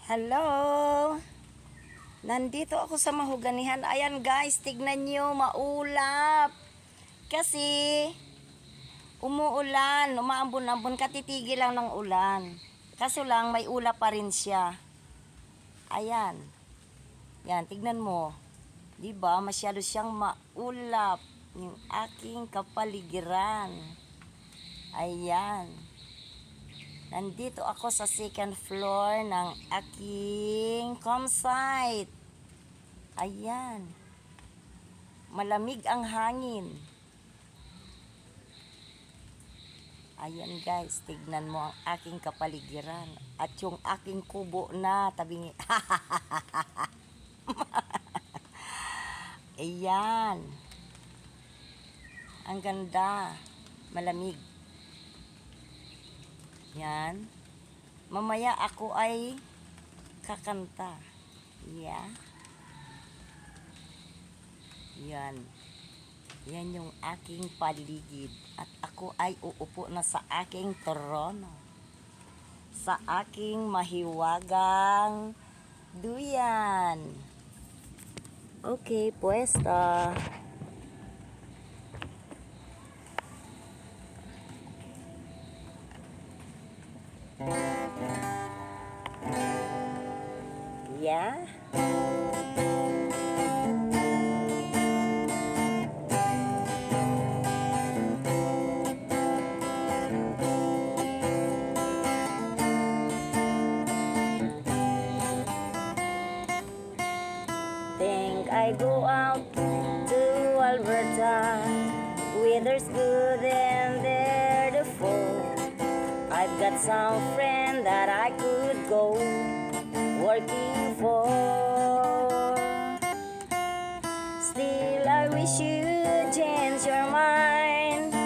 Hello! Nandito ako sa mahuganihan. Ayan guys, tignan nyo, maulap. Kasi, umuulan, umaambon-ambon, katitigil lang ng ulan. Kaso lang, may ulap pa rin siya. Ayan. Yan, tignan mo. Diba, masyado siyang maulap. Yung aking kapaligiran. Ayan. Nandito ako sa second floor ng aking campsite. Ayan. Malamig ang hangin. Ayan guys, tignan mo ang aking kapaligiran. At yung aking kubo na tabing... Ayan. Ang ganda. Malamig. Yan. Mamaya ako ay kakanta. Yeah. Yan. Yan yung aking paligid. At ako ay uupo na sa aking trono. Sa aking mahiwagang duyan. Okay, puesta. Yeah. Think I go out to Alberta. Weather's good and they're the fall. I've got some friend that I could go working for. Still I wish you'd change your mind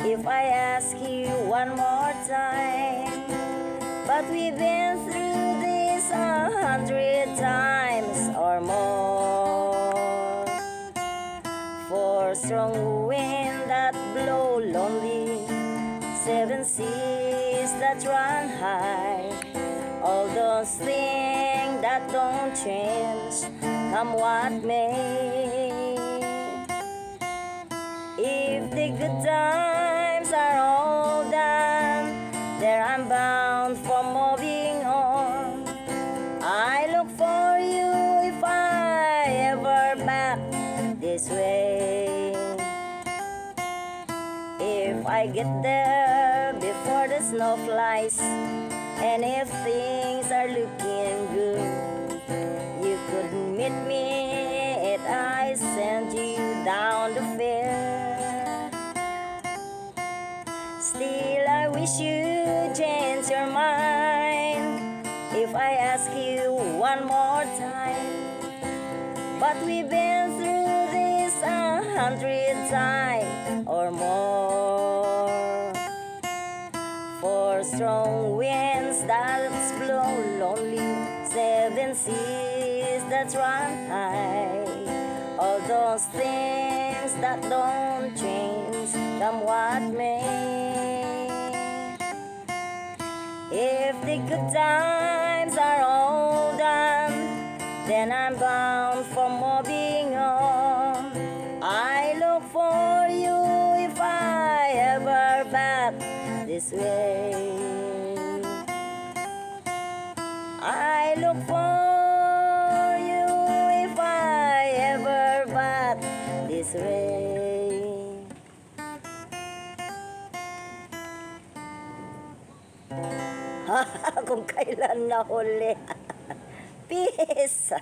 if I ask you one more time. But we've been through this 100 times or more. For strong wind that blow lonely, 7 seas that run high, all those things that don't change, come what may. If the good times are all done, there I'm bound for moving on. I look for you if I ever back this way. If I get there before the snow flies, and if things are looking good, you could meet me if I send you down the fair. Still I wish you change your mind if I ask you one more time. But we've been through this 100 times or more. For strong winds that blow lonely, 7 seas that run high, all those things that don't change, come what may. If the good times are all done, then I'm bound for moving on. I look for you if I ever back this way. I look for you if I ever back this way. Kung kailan nahuli. Peace.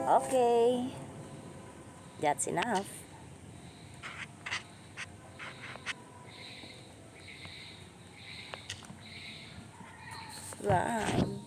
Okay. That's enough. Bye.